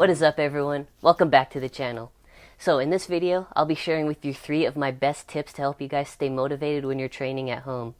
What is up, everyone? Welcome back to the channel. So in this video, I'll be sharing with you 3 of my best tips to help you guys stay motivated when you're training at home.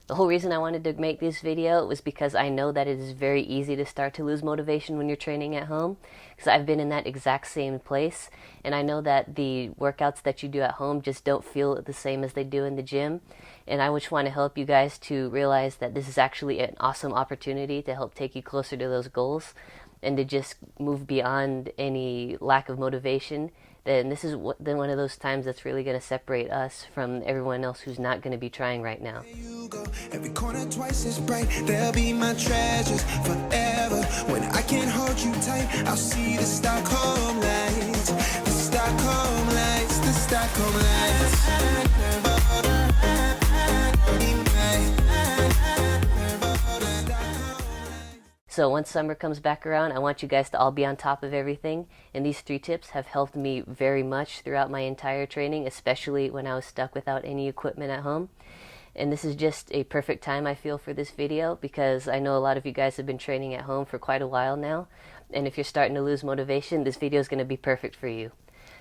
The whole reason I wanted to make this video was because I know that it is very easy to start to lose motivation when you're training at home, because I've been in that exact same place, and I know that the workouts that you do at home just don't feel the same as they do in the gym. And I just want to help you guys to realize that this is actually an awesome opportunity to help take you closer to those goals and to just move beyond any lack of motivation. Then this is one of those times that's really going to separate us from everyone else who's not going to be trying right now. Every corner twice as bright, they'll be my treasures forever. When I can't hold you tight, I'll see the Stockholm lights, the Stockholm lights, the Stockholm lights. So once summer comes back around, I want you guys to all be on top of everything, and these 3 tips have helped me very much throughout my entire training, especially when I was stuck without any equipment at home. And this is just a perfect time, I feel, for this video, because I know a lot of you guys have been training at home for quite a while now, and if you're starting to lose motivation, this video is going to be perfect for you.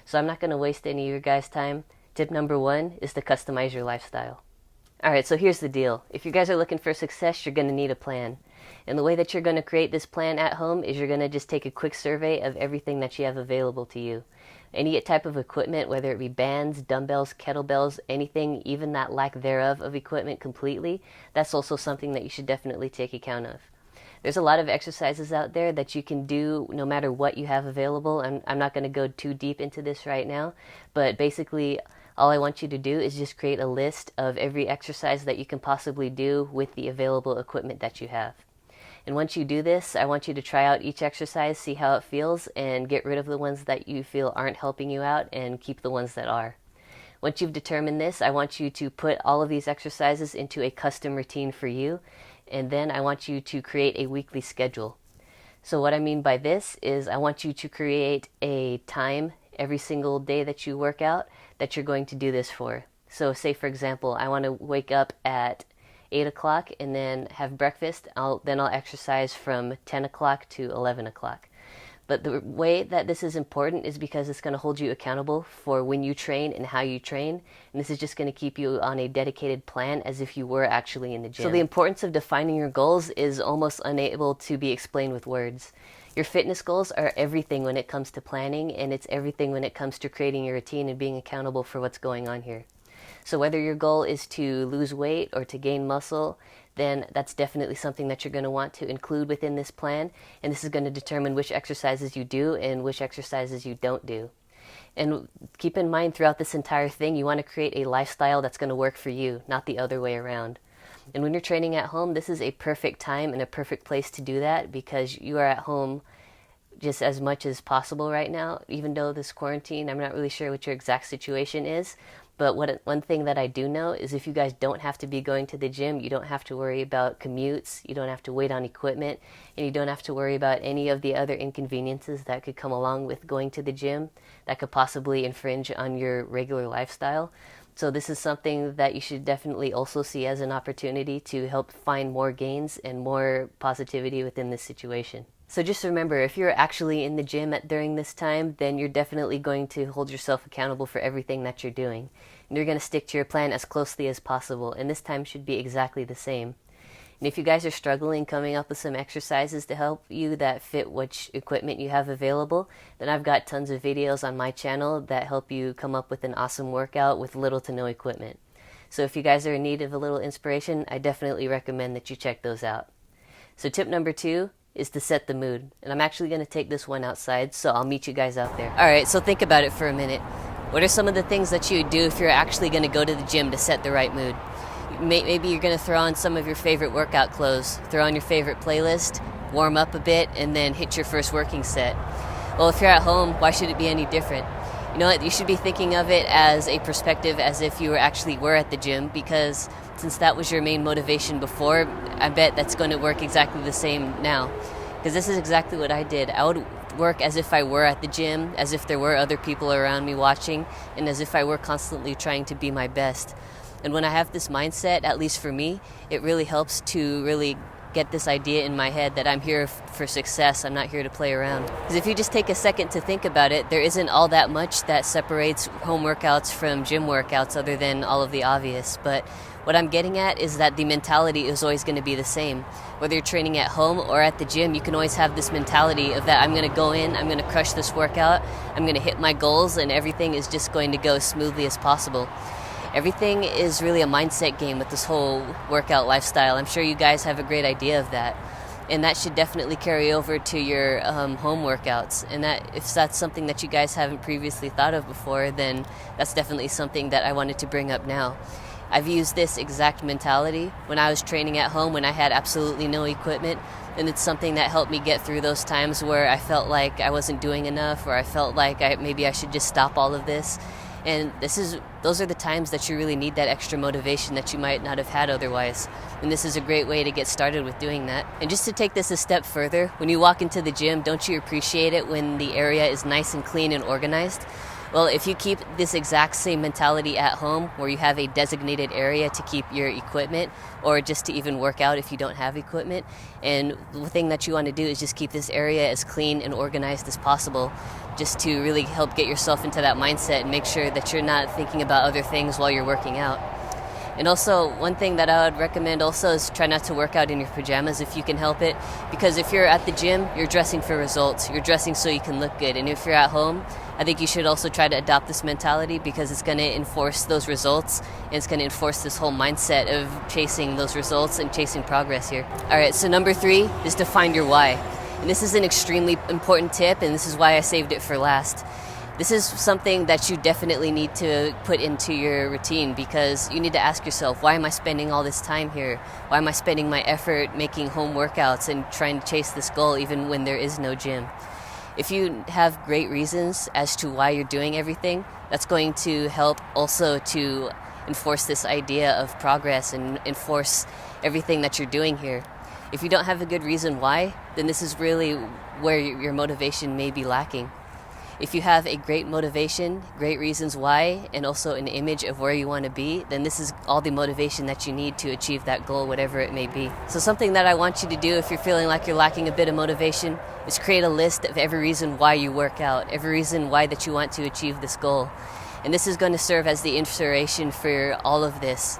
So I'm not going to waste any of your guys' time. Tip number 1 is to customize your lifestyle. Alright, so here's the deal. If you guys are looking for success, you're going to need a plan. And the way that you're going to create this plan at home is you're going to just take a quick survey of everything that you have available to you. Any type of equipment, whether it be bands, dumbbells, kettlebells, anything, even that lack thereof of equipment completely, that's also something that you should definitely take account of. There's a lot of exercises out there that you can do no matter what you have available. I'm not going to go too deep into this right now, but basically all I want you to do is just create a list of every exercise that you can possibly do with the available equipment that you have. And once you do this, I want you to try out each exercise, see how it feels, and get rid of the ones that you feel aren't helping you out and keep the ones that are. Once you've determined this, I want you to put all of these exercises into a custom routine for you, and then I want you to create a weekly schedule. So what I mean by this is I want you to create a time every single day that you work out that you're going to do this for. So say, for example, I want to wake up at 8 o'clock and then have breakfast. Then I'll exercise from 10 o'clock to 11 o'clock. But the way that this is important is because it's going to hold you accountable for when you train and how you train. And this is just going to keep you on a dedicated plan as if you were actually in the gym. So the importance of defining your goals is almost unable to be explained with words. Your fitness goals are everything when it comes to planning, and it's everything when it comes to creating your routine and being accountable for what's going on here. So whether your goal is to lose weight or to gain muscle, then that's definitely something that you're going to want to include within this plan, and this is going to determine which exercises you do and which exercises you don't do. And keep in mind throughout this entire thing, you want to create a lifestyle that's going to work for you, not the other way around. And when you're training at home, this is a perfect time and a perfect place to do that, because you are at home just as much as possible right now. Even though this quarantine, I'm not really sure what your exact situation is, but one thing that I do know is if you guys don't have to be going to the gym, you don't have to worry about commutes, you don't have to wait on equipment, and you don't have to worry about any of the other inconveniences that could come along with going to the gym that could possibly infringe on your regular lifestyle. So this is something that you should definitely also see as an opportunity to help find more gains and more positivity within this situation. So just remember, if you're actually in the gym during this time, then you're definitely going to hold yourself accountable for everything that you're doing. And you're going to stick to your plan as closely as possible, and this time should be exactly the same. And if you guys are struggling coming up with some exercises to help you that fit which equipment you have available, then I've got tons of videos on my channel that help you come up with an awesome workout with little to no equipment. So if you guys are in need of a little inspiration, I definitely recommend that you check those out. So tip number 2 is to set the mood. And I'm actually going to take this one outside, so I'll meet you guys out there. Alright, so think about it for a minute. What are some of the things that you would do if you're actually going to go to the gym to set the right mood? Maybe you're going to throw on some of your favorite workout clothes, throw on your favorite playlist, warm up a bit, and then hit your first working set. Well, if you're at home, why should it be any different? You know what, you should be thinking of it as a perspective as if you actually were at the gym, because since that was your main motivation before, I bet that's going to work exactly the same now. Because this is exactly what I did. I would work as if I were at the gym, as if there were other people around me watching, and as if I were constantly trying to be my best. And when I have this mindset, at least for me, it really helps to really get this idea in my head that I'm here for success. I'm not here to play around. Because if you just take a second to think about it, there isn't all that much that separates home workouts from gym workouts other than all of the obvious. But what I'm getting at is that the mentality is always going to be the same. Whether you're training at home or at the gym, you can always have this mentality of that I'm going to go in, I'm going to crush this workout, I'm going to hit my goals, and everything is just going to go as smoothly as possible. Everything is really a mindset game with this whole workout lifestyle. I'm sure you guys have a great idea of that. And that should definitely carry over to your home workouts. And that if that's something that you guys haven't previously thought of before, then that's definitely something that I wanted to bring up now. I've used this exact mentality when I was training at home when I had absolutely no equipment, and it's something that helped me get through those times where I felt like I wasn't doing enough, or I felt like maybe I should just stop all of this. And those are the times that you really need that extra motivation that you might not have had otherwise. And this is a great way to get started with doing that. And just to take this a step further, when you walk into the gym, don't you appreciate it when the area is nice and clean and organized? Well, if you keep this exact same mentality at home, where you have a designated area to keep your equipment, or just to even work out if you don't have equipment, and the thing that you want to do is just keep this area as clean and organized as possible, just to really help get yourself into that mindset and make sure that you're not thinking about other things while you're working out. And also, one thing that I would recommend also is try not to work out in your pajamas if you can help it, because if you're at the gym, you're dressing for results. You're dressing so you can look good. And if you're at home, I think you should also try to adopt this mentality, because it's going to enforce those results, and it's going to enforce this whole mindset of chasing those results and chasing progress here. All right, so number 3 is to find your why. And this is an extremely important tip, and this is why I saved it for last. This is something that you definitely need to put into your routine, because you need to ask yourself, why am I spending all this time here? Why am I spending my effort making home workouts and trying to chase this goal even when there is no gym? If you have great reasons as to why you're doing everything, that's going to help also to enforce this idea of progress and enforce everything that you're doing here. If you don't have a good reason why, then this is really where your motivation may be lacking. If you have a great motivation, great reasons why, and also an image of where you want to be, then this is all the motivation that you need to achieve that goal, whatever it may be. So something that I want you to do if you're feeling like you're lacking a bit of motivation is create a list of every reason why you work out, every reason why that you want to achieve this goal. And this is going to serve as the inspiration for all of this.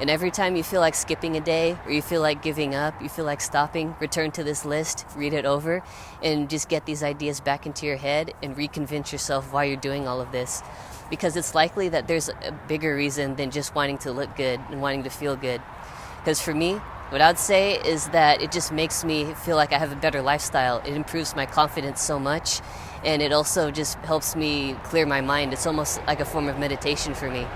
And every time you feel like skipping a day, or you feel like giving up, you feel like stopping, return to this list, read it over, and just get these ideas back into your head and reconvince yourself why you're doing all of this. Because it's likely that there's a bigger reason than just wanting to look good and wanting to feel good. Because for me, what I'd say is that it just makes me feel like I have a better lifestyle. It improves my confidence so much, and it also just helps me clear my mind. It's almost like a form of meditation for me.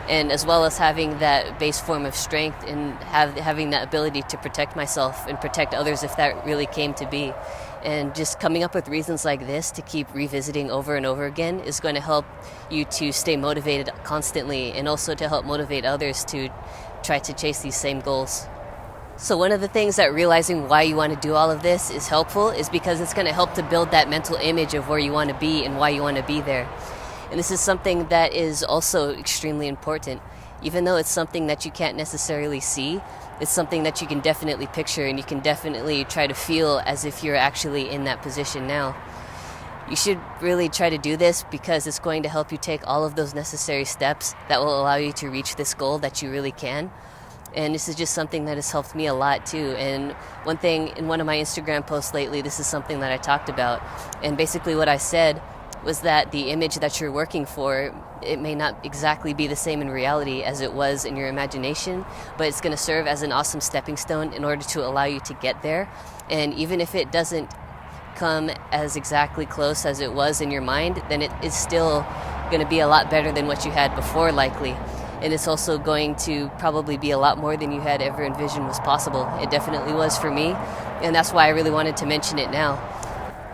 And as well as having that base form of strength and having that ability to protect myself and protect others if that really came to be. And just coming up with reasons like this to keep revisiting over and over again is going to help you to stay motivated constantly, and also to help motivate others to try to chase these same goals. So one of the things that realizing why you want to do all of this is helpful is because it's going to help to build that mental image of where you want to be and why you want to be there. And this is something that is also extremely important. Even though it's something that you can't necessarily see, it's something that you can definitely picture, and you can definitely try to feel as if you're actually in that position now. You should really try to do this because it's going to help you take all of those necessary steps that will allow you to reach this goal that you really can. And this is just something that has helped me a lot too. And one thing in one of my Instagram posts lately, this is something that I talked about. And basically what I said was that the image that you're working for, it may not exactly be the same in reality as it was in your imagination, but it's going to serve as an awesome stepping stone in order to allow you to get there. And even if it doesn't come as exactly close as it was in your mind, then it is still going to be a lot better than what you had before, likely. And it's also going to probably be a lot more than you had ever envisioned was possible. It definitely was for me, and that's why I really wanted to mention it now.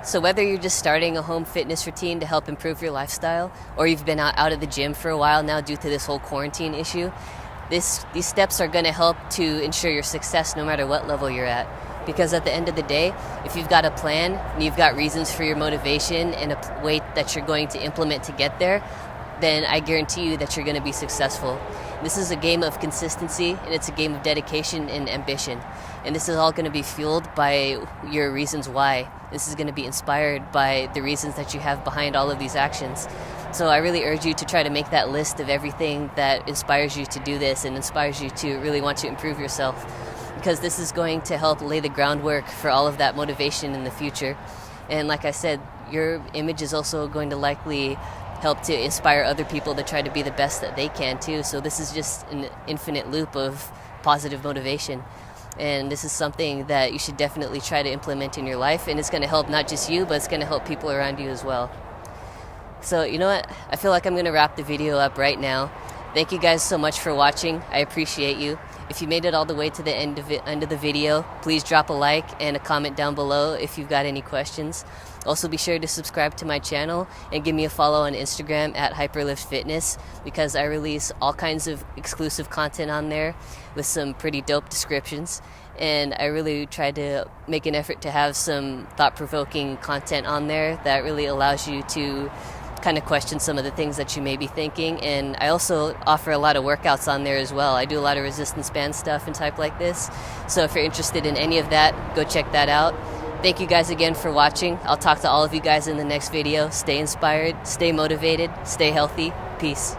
So whether you're just starting a home fitness routine to help improve your lifestyle, or you've been out of the gym for a while now due to this whole quarantine issue, these steps are going to help to ensure your success no matter what level you're at. Because at the end of the day, if you've got a plan and you've got reasons for your motivation and a way that you're going to implement to get there, then I guarantee you that you're going to be successful. This is a game of consistency, and it's a game of dedication and ambition. And this is all going to be fueled by your reasons why. This is going to be inspired by the reasons that you have behind all of these actions. So I really urge you to try to make that list of everything that inspires you to do this and inspires you to really want to improve yourself, because this is going to help lay the groundwork for all of that motivation in the future. And like I said, your image is also going to likely help to inspire other people to try to be the best that they can too. So this is just an infinite loop of positive motivation. And this is something that you should definitely try to implement in your life, and it's going to help not just you, but it's going to help people around you as well. So you know what? I feel like I'm going to wrap the video up right now. Thank you guys so much for watching. I appreciate you. If you made it all the way to the end of the video, please drop a like and a comment down below if you've got any questions. Also, be sure to subscribe to my channel and give me a follow on Instagram at HyperLiftFitness, because I release all kinds of exclusive content on there with some pretty dope descriptions. And I really try to make an effort to have some thought-provoking content on there that really allows you to kind of question some of the things that you may be thinking. And I also offer a lot of workouts on there as well. I do a lot of resistance band stuff and type like this. So if you're interested in any of that, go check that out. Thank you guys again for watching. I'll talk to all of you guys in the next video. Stay inspired, stay motivated, stay healthy. Peace.